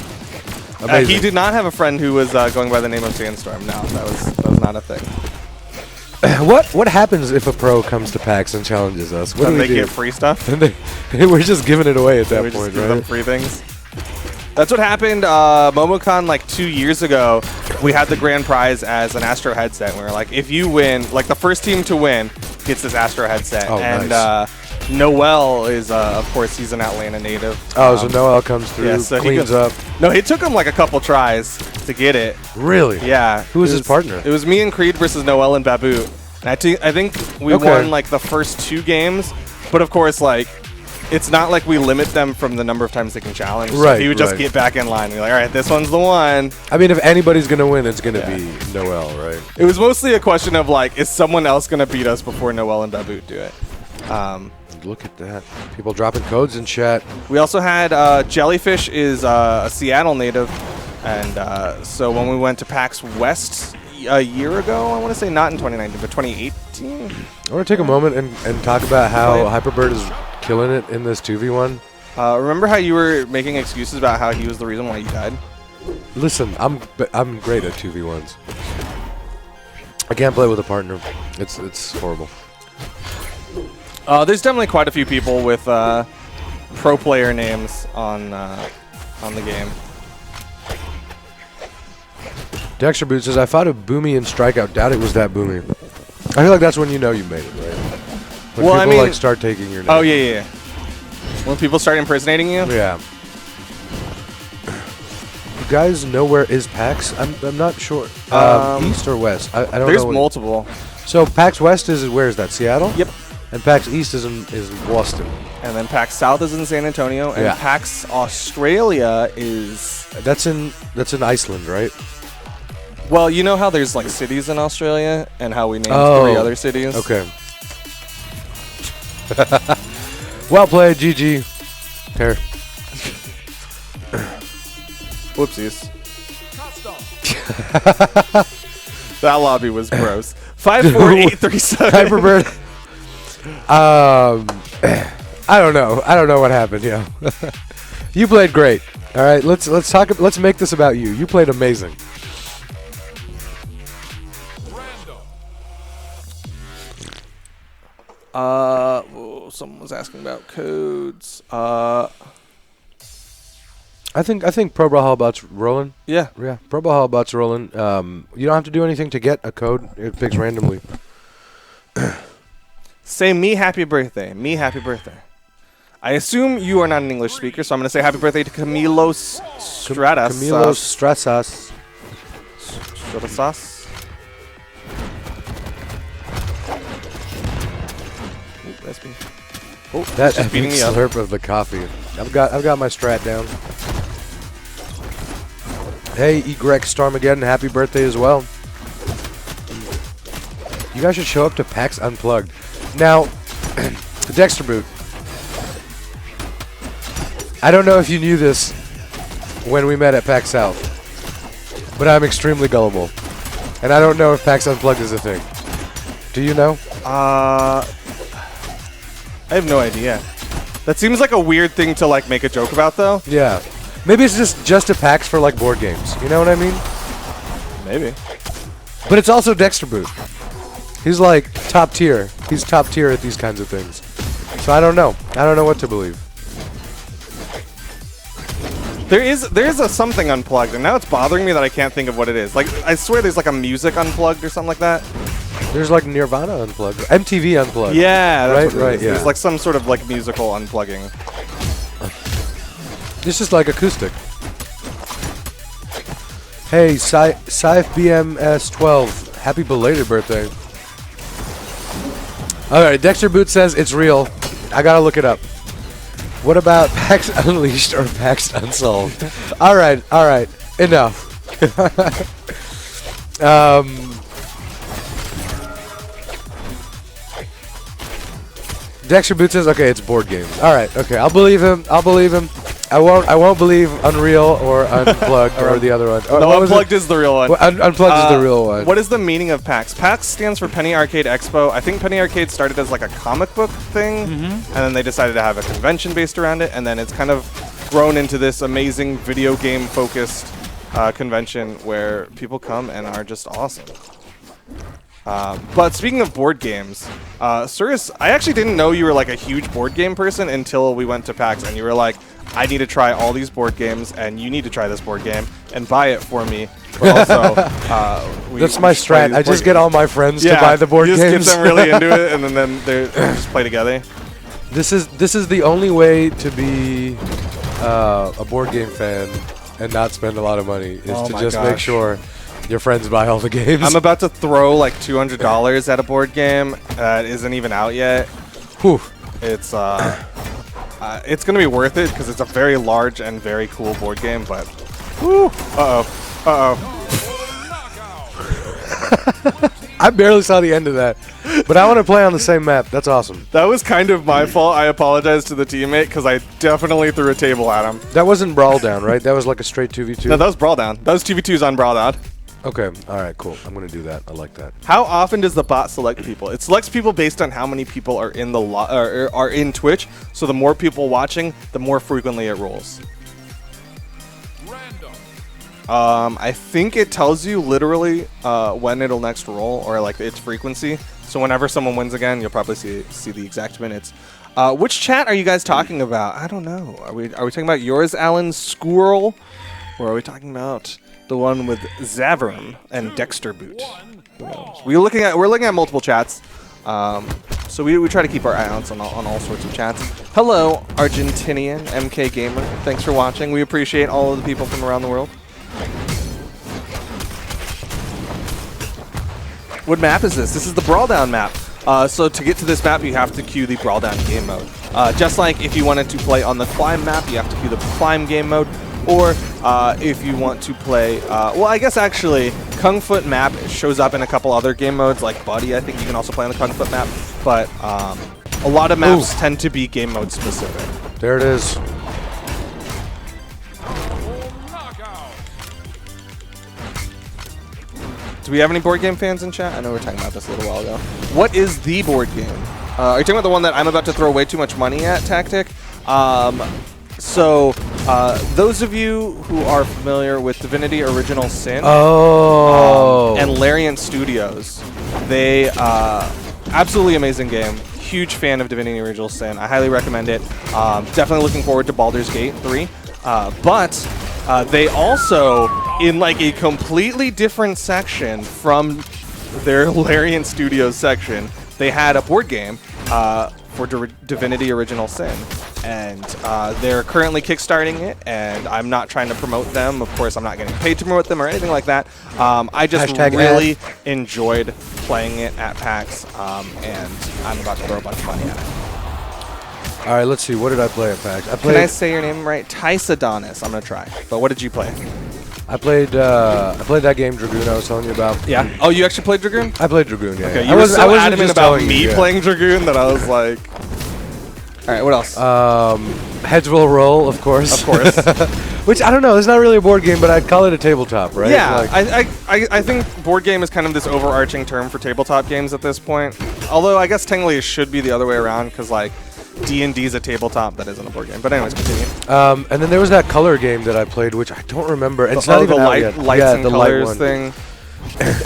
Amazing. He did not have a friend who was going by the name of Sandstorm. No, that was not a thing. What happens if a pro comes to PAX and challenges us? What Then do we they do? get free stuff. We're just giving it away at that We just point, give them right? free things. That's what happened. MomoCon like 2 years ago. We had the grand prize as an Astro headset. We were like, if you win, like the first team to win gets this Astro headset. Oh, and nice. Noel is, of course, he's an Atlanta native. Oh, so Noel comes through, yeah, so cleans up. No, it took him like a couple tries to get it. Really? Yeah. Who was his partner? It was me and Creed versus Noel and Babu. And I think we won like the first 2 games. But of course, like, it's not like we limit them from the number of times they can challenge. Right, So he would just get back in line. We're like, all right, this one's the one. I mean, if anybody's going to win, it's going to be Noel, right? It was mostly a question of, like, is someone else going to beat us before Noel and Babu do it? Look at that. People dropping codes in chat. We also had Jellyfish is a Seattle native. And so when we went to PAX West a year ago, I want to say not in 2019, but 2018. I want to take a moment and talk about how Hyperbird is killing it in this 2v1. Remember how you were making excuses about how he was the reason why you died? Listen, I'm great at 2v1s. I can't play with a partner. It's horrible. There's definitely quite a few people with pro player names on the game. Dexter Boot says, I fought a Boomy in Strikeout. Doubt it was that Boomy. I feel like that's when you know you made it, right? When Well, people like start taking your name. Oh, yeah. When people start impersonating you? Yeah. You guys know where is PAX? I'm not sure. East or west? I don't know. There's multiple. So PAX West is, where is that? Seattle? Yep. And PAX East is in Boston. And then PAX South is in San Antonio, and PAX Australia is... That's in Iceland, right? Well, you know how there's like cities in Australia, and how we named 3 other cities? Okay. Well played, GG. Here. Whoopsies. That lobby was gross. 54837. Hyperbird. I don't know. I don't know what happened. Yeah. You played great. All right. Let's talk. Let's make this about you. You played amazing. Someone was asking about codes. I think Pro Brawlhalla bot's rolling. Yeah. Pro Brawlhalla bot's rolling. You don't have to do anything to get a code. It picks randomly. Say me happy birthday. Me happy birthday. I assume you are not an English speaker, so I'm going to say happy birthday to Camilos Stratas. Camilos Stratas. Stratas. That's me. Oh, That just beating epic me up. slurp of the coffee. I've got my strat down. Hey, Greg Stormageddon, happy birthday as well. You guys should show up to PAX Unplugged. Now, the Dexter boot. I don't know if you knew this when we met at PAX South, but I'm extremely gullible. And I don't know if PAX Unplugged is a thing. Do you know? I have no idea. That seems like a weird thing to like make a joke about, though. Yeah. Maybe it's just a PAX for like board games. You know what I mean? Maybe. But it's also Dexter boot. He's like top tier. He's top tier at these kinds of things. So I don't know. I don't know what to believe. There is a something unplugged, and now it's bothering me that I can't think of what it is. Like, I swear there's like a music unplugged or something like that. There's like Nirvana Unplugged. MTV Unplugged. Yeah, that's right, what it is. yeah. There's like some sort of like musical unplugging. It's just like acoustic. Hey, Scythe BMS12. Happy belated birthday. Alright, Dexter Boot says it's real. I gotta look it up. What about PAX Unleashed or PAX Unsolved? Alright. Enough. Dexter Boot says, okay, it's board games. Alright, okay, I'll believe him. I won't believe Unreal or Unplugged or the other one. No, Unplugged is the real one. Well, Unplugged is the real one. What is the meaning of PAX? PAX stands for Penny Arcade Expo. I think Penny Arcade started as like a comic book thing, and then they decided to have a convention based around it, and then it's kind of grown into this amazing video game focused convention where people come and are just awesome. But speaking of board games, Cirrus, I actually didn't know you were like a huge board game person until we went to PAX, and you were like, I need to try all these board games, and you need to try this board game and buy it for me. But also, that's my strat. I just get all my friends to buy the board games. You just get them really into it, and then they just play together. This is the only way to be a board game fan and not spend a lot of money is to just make sure your friends buy all the games. I'm about to throw like $200 at a board game that isn't even out yet. Whew. It's gonna be worth it because it's a very large and very cool board game. But, whew, I barely saw the end of that, but I want to play on the same map. That's awesome. That was kind of my fault. I apologize to the teammate because I definitely threw a table at him. That wasn't Brawl Down, right? That was like a straight 2v2. No, that was Brawl Down. That was 2v2s on Brawl Down. Okay, all right, cool. I'm gonna do that. I like that. How often does the bot select people? It selects people based on how many people are in the are in Twitch. So the more people watching, the more frequently it rolls. Random. I think it tells you literally when it'll next roll or like its frequency. So whenever someone wins again, you'll probably see the exact minutes. Which chat are you guys talking about? I don't know. Are we talking about yours, Alan Squirrel, or are we talking about the one with Zavram and Dexter Boot? Who knows? We're looking at multiple chats. So we try to keep our eye out on all sorts of chats. Hello, Argentinian MK Gamer. Thanks for watching. We appreciate all of the people from around the world. What map is this? This is the Brawl Down map. So to get to this map, you have to queue the Brawl Down game mode. Just like if you wanted to play on the Climb map, you have to queue the Climb game mode. Or if you want to play, well, I guess actually Kung Foot map shows up in a couple other game modes, like Buddy. I think you can also play on the Kung Foot map. But a lot of maps tend to be game mode specific. There it is. Do we have any board game fans in chat? I know we were talking about this a little while ago. What is the board game? Are you talking about the one that I'm about to throw way too much money at, Tactic? So, those of you who are familiar with Divinity Original Sin and Larian Studios, they absolutely amazing game. Huge fan of Divinity Original Sin. I highly recommend it. Definitely looking forward to Baldur's Gate 3. But they also, in like a completely different section from their Larian Studios section, they had a board game for Divinity Original Sin. And they're currently kickstarting it, and I'm not trying to promote them. Of course, I'm not getting paid to promote them or anything like that. I just really enjoyed playing it at PAX, and I'm about to throw a bunch of money at it. All right, let's see. What did I play at PAX? Can I say your name right? Tysodonis. I'm going to try. But what did you play? I played that game Dragoon I was telling you about. Yeah. Oh, you actually played Dragoon? I played Dragoon. Yeah. Okay. yeah. You were so wasn't adamant just about telling me you, yeah. playing Dragoon that I was like. All right. What else? Heads will roll, of course. Of course. Which I don't know. It's not really a board game, but I'd call it a tabletop, right? Yeah, Like, I think board game is kind of this overarching term for tabletop games at this point. Although I guess technically it should be the other way around because like D&D is a tabletop that isn't a board game. But anyways, continue. and then there was that color game that I played, which I don't remember. And it's not even the out light, yet. lights yeah, and the colors light one. thing.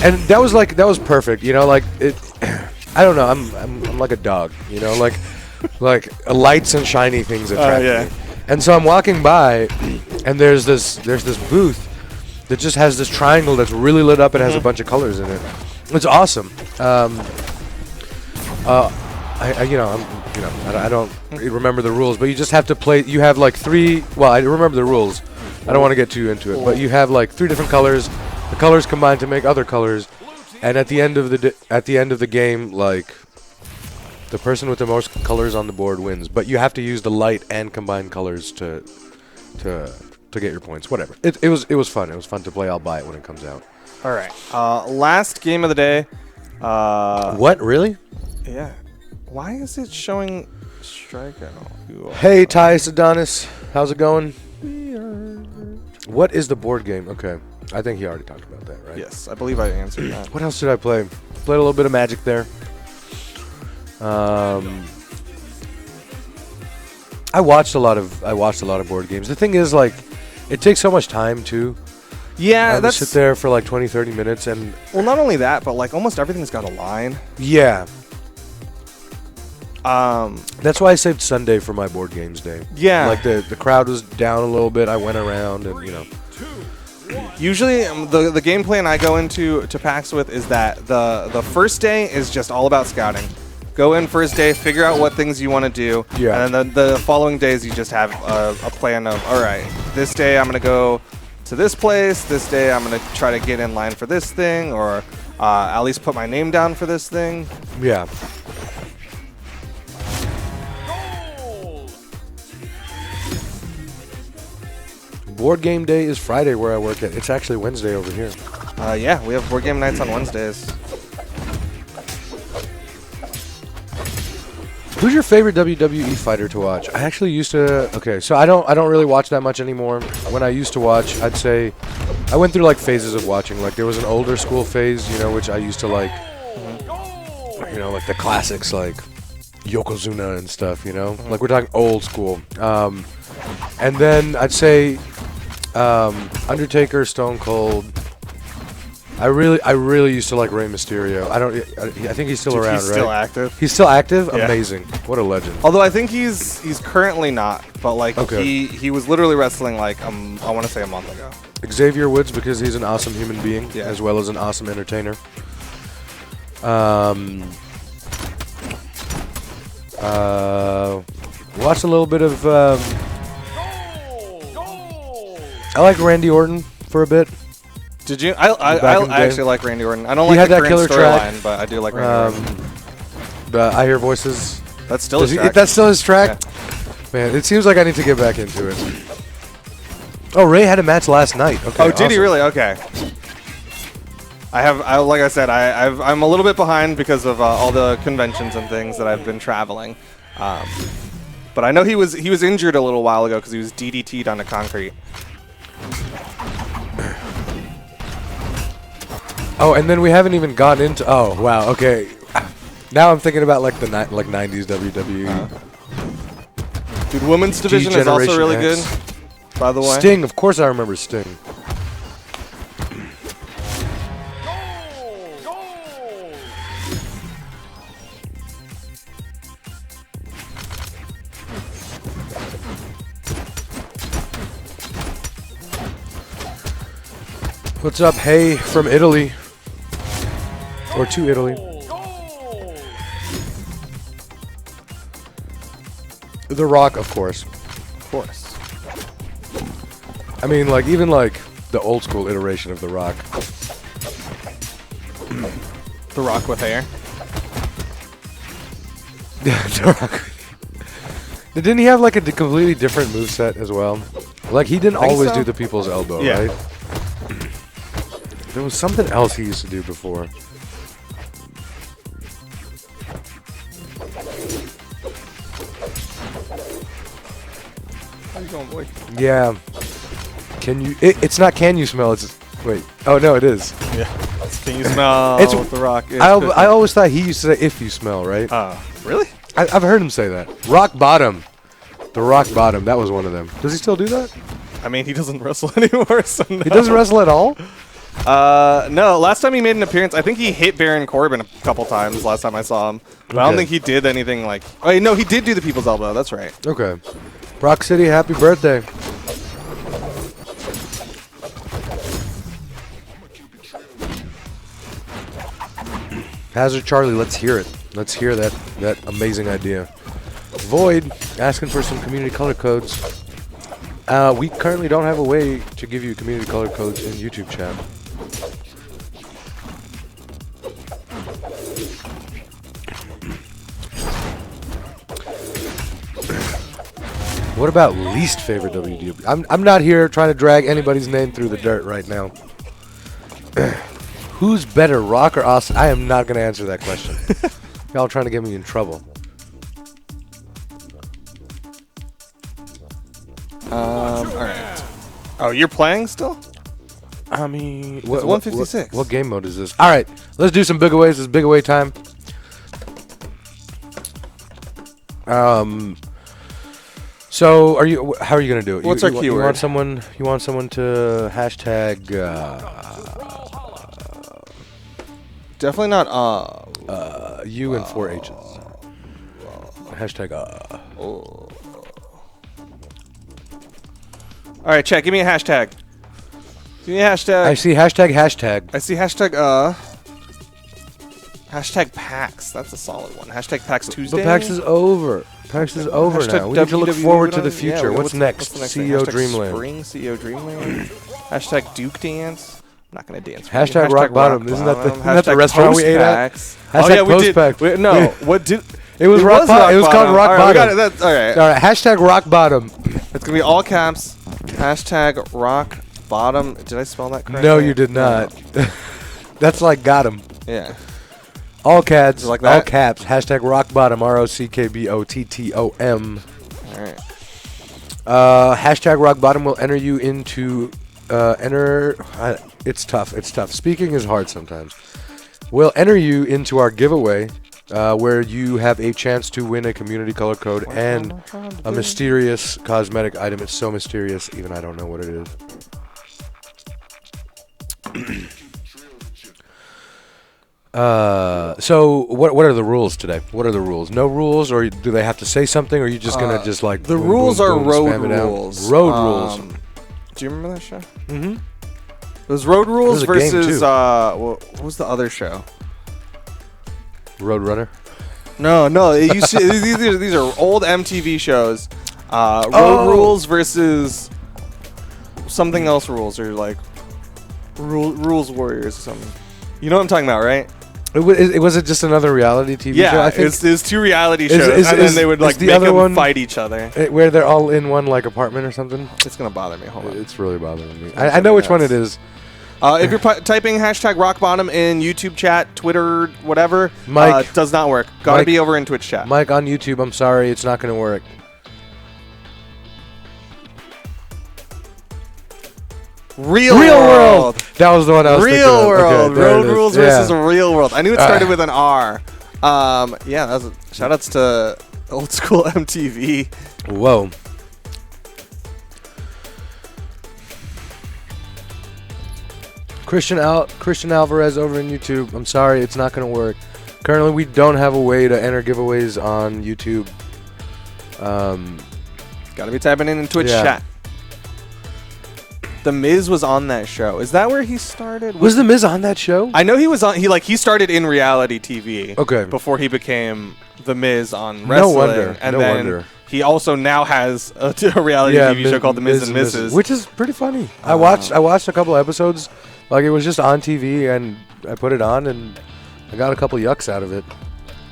And that was perfect. You know, like it. I don't know. I'm like a dog. You know, like lights and shiny things attract yeah. me. And so I'm walking by, and there's this booth that just has this triangle that's really lit up and has a bunch of colors in it. It's awesome. I don't remember the rules, but you just have to play. You have like 3. Well, I remember the rules. I don't want to get too into it, but you have like 3 different colors. The colors combine to make other colors, and at the end of the game, like the person with the most colors on the board wins. But you have to use the light and combine colors to get your points. Whatever. It was fun. It was fun to play. I'll buy it when it comes out. All right. Last game of the day. What really? Yeah. Why is it showing strikeout? Hey, Tyus Adonis, how's it going? What is the board game? Okay, I think he already talked about that, right? Yes, I believe I answered that. What else did I play? Played a little bit of Magic there. I watched a lot of board games. The thing is, like, it takes so much time too. Yeah, to sit there for like 20-30 minutes and. Well, not only that, but like almost everything's got a line. Yeah. That's why I saved Sunday for my board games day. Yeah. Like the crowd was down a little bit. I went around and Usually, the game plan I go into PAX with is that the first day is just all about scouting. Go in first day, figure out what things you want to do, Yeah. and then the following days you just have a plan of, all right, this day I'm gonna go to this place. This day I'm gonna try to get in line for this thing, or at least put my name down for this thing. Yeah. Board game day is Friday where I work at. It's actually Wednesday over here. Yeah, we have board game nights on Wednesdays. Who's your favorite WWE fighter to watch? I actually used to. Okay, so I don't really watch that much anymore. When I used to watch, I'd say I went through like phases of watching. Like there was an older school phase, which I used to like. Like the classics, like Yokozuna and stuff. Like we're talking old school. And then I'd say Undertaker, Stone Cold. I really used to like Rey Mysterio. I think he's still around, he's right? still active. He's still active? Yeah. Amazing. What a legend. Although I think he's currently not, but like Okay. he was literally wrestling like I want to say a month ago. Xavier Woods, because he's an awesome human being, Yeah. as well as an awesome entertainer. Watched a little bit of. I like Randy Orton for a bit. Did you? I Back in the day. actually like Randy Orton. I don't He like had the that current killer track. storyline, but I do like Randy Orton. But I Hear Voices. That's still his Does he- track. That's still his track? Man, it seems like I need to get back into it. Oh, Ray had a match last night. Okay. Oh, did he awesome. really? Okay. Like I said, I'm a little bit behind because of all the conventions and things that I've been traveling. But I know he was injured a little while ago because he was DDT'd onto concrete. Oh, and then we haven't even gotten into. Oh, wow. Okay. Now I'm thinking about like the 90s WWE. Dude, women's division is also really Generation good. By the way, Sting, of course I remember Sting. What's up, hey, from Italy? Or to Italy. The Rock, of course. Of course. I mean, like, even like the old school iteration of The Rock. The Rock with hair. The Rock. Didn't he have like a completely different moveset as well? Like, he didn't I think always so. do the people's elbow, Yeah. right? There was something else he used to do before. How you going, boy? Yeah. Can you? It's not. Can you smell? It's wait. Oh no, it is. Yeah. Can you smell It's- what the rock is? I always thought he used to say if you smell, right? Really? I've heard him say that. Rock bottom. The rock bottom. That was one of them. Does he still do that? I mean, he doesn't wrestle anymore, so no. He doesn't wrestle at all? No, last time he made an appearance, I think he hit Baron Corbin a couple times last time I saw him. But I don't Okay. think he did anything like... Oh, wait, no, he did do the People's Elbow. That's right. Okay. Rock City, happy birthday. Hazard Charlie, let's hear it. Let's hear that amazing idea. Void, asking for some community color codes. We currently don't have a way to give you community color codes in YouTube chat. What about least favorite WWE? I'm not here trying to drag anybody's name through the dirt right now. Who's better, Rock or Austin? I am not going to answer that question. Y'all trying to get me in trouble. All right. Oh, you're playing still? I mean, It's 156. What game mode is this? All right, let's do some big aways. It's big away time. So, how are you gonna do it? What's our You keyword? want someone? You want someone to hashtag? Definitely not. You and 4 H's. Hashtag. All right, chat. Give me a hashtag. Give me a hashtag. I see hashtag. I see hashtag. Hashtag PAX. That's a solid one. Hashtag PAX Tuesday. But PAX is over. PAX is over Hashtag now. We need to look WWE forward to the yeah, future. What's next? What's the next thing? CEO Hashtag Dreamland. Spring CEO Dreamland. Hashtag Duke Dance. I'm not gonna dance. For Hashtag you. Rock Bottom. Isn't that the Hashtag restaurant we ate at? post-PAX. Hashtag Oh yeah, we did. post-PAX. No, what did? It was Rock Bottom. It was called Rock All right, we got Bottom. it. That's, all right. All right. Hashtag Rock Bottom. It's gonna be all caps. Hashtag Rock Bottom. Did I spell that correctly? No, you did not. That's like got him. Yeah. All caps. Like All that? caps. Hashtag Rock Bottom. ROCKBOTTOM. All right. Hashtag Rock Bottom will enter you into it's tough. It's tough. Speaking is hard sometimes. We'll enter you into our giveaway, where you have a chance to win a community color code and a mysterious cosmetic item. It's so mysterious, even I don't know what it is. So what are the rules today? What are the rules? No rules, or do they have to say something, or are you just gonna just like The boom, rules boom, are boom, road spam it out? rules. Road rules. Do you remember that show? Mm-hmm. It was Road Rules This is a game, versus too. what was the other show? Road Runner. No, it used to, these are old MTV shows. Road Oh. Rules versus something else rules, or like Rules Warriors or something. You know what I'm talking about, right? Was it just another reality TV show? Yeah, I think it's two reality shows, is- and is- then they would is like the make other them one- fight each other. where they're all in one like apartment or something. It's gonna bother me. Hold on. It's really bothering me. I know which one it is. If you're typing hashtag Rock Bottom in YouTube chat, Twitter, whatever, Mike. does not work. Gotta Mike. be over in Twitch chat. Mike on YouTube. I'm sorry, it's not going to work. Real World. That was the one I was thinking Real of. World. Okay, there Road it is. Rules Yeah. versus Real World. I knew it started with an R. Yeah, that was shout outs to old school MTV. Whoa. Christian Alvarez over in YouTube. I'm sorry, it's not going to work. Currently, we don't have a way to enter giveaways on YouTube. Gotta be typing in Twitch Yeah. chat. The Miz was on that show. Is that where he started? Was The Miz on that show? I know he was on. He started in reality TV. Okay. Before he became The Miz on No wrestling. wonder. And No then wonder. he also now has a reality TV show called The Miz and Mrs. which is pretty funny. I watched a couple episodes. Like, it was just on TV, and I put it on, and I got a couple yucks out of it.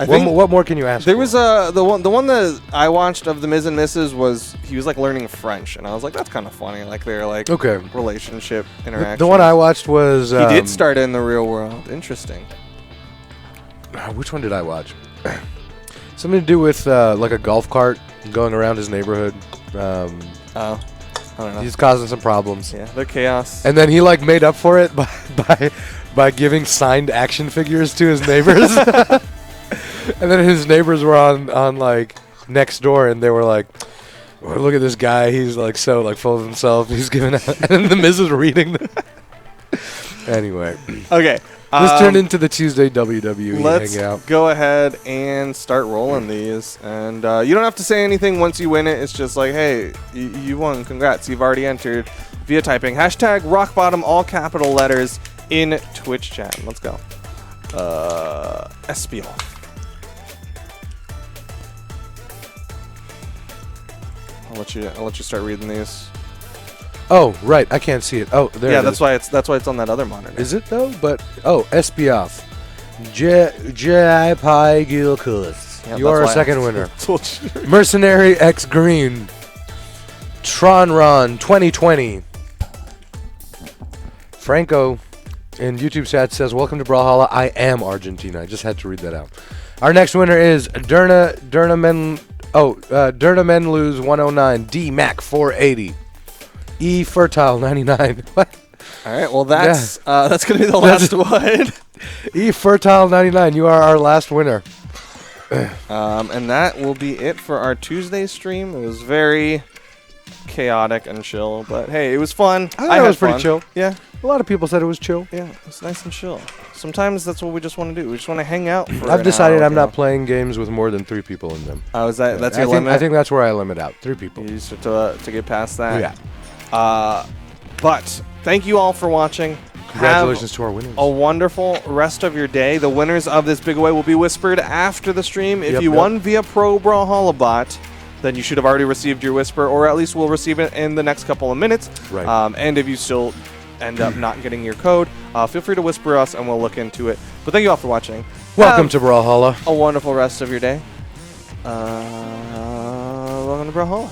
I think What more can you ask? there for? was the one that I watched of the Miz and Mrs. was he was like learning French, and I was like, that's kind of funny, like their like Okay. relationship interaction. The one I watched was. he did start in the real world. Interesting. Which one did I watch? Something to do with like a golf cart going around his neighborhood. Oh, I don't know. He's causing some problems. Yeah, the chaos. And then he like made up for it by giving signed action figures to his neighbors. And then his neighbors were on like next door, and they were like, oh, "Look at this guy. He's like so like full of himself. He's giving out." And then the Miz is reading them. Anyway, Okay. this turned into the Tuesday WWE Let's hangout. go ahead and start rolling these. And you don't have to say anything once you win it. It's just like, hey, you won. Congrats. You've already entered via typing hashtag rock bottom, all capital letters in Twitch chat. Let's go. Espial. I'll let you start reading these. Oh, right. I can't see it. Oh, there. Yeah, it that's is. why it's on that other monitor. Is it though? But SBF. J Pi Gilkulis. Yeah, You are a that's why second I winner. told you. Mercenary X Green. Tronron 2020. Franco in YouTube chat says, "Welcome to Brawlhalla. I am Argentina." I just had to read that out. Our next winner is Dernamen Menluz 109, D Mac 480, E Fertile 99. What? All right, well that's gonna be the last one. E Fertile 99, you are our last winner. And that will be it for our Tuesday stream. It was very chaotic and chill, but hey, it was fun. I thought it was pretty chill. Yeah, A lot of people said it was chill. yeah, it's nice and chill. Sometimes that's what we just want to do. We just want to hang out. For I've an decided hour, I'm you not know. playing games with more than 3 people in them. Oh, is that that's I your think, limit? I think that's where I limit out. 3 people. You used to get past that. Yeah. But thank you all for watching. Congratulations to our winners. A wonderful rest of your day. The winners of this big away will be whispered after the stream. If Yep, you yep. won via Pro Brawlhalla bot, then you should have already received your whisper, or at least we'll receive it in the next couple of minutes. Right. And if you still end up not getting your code, feel free to whisper us and we'll look into it. But thank you all for watching. Welcome to Brawlhalla. a wonderful rest of your day. Welcome to Brawlhalla.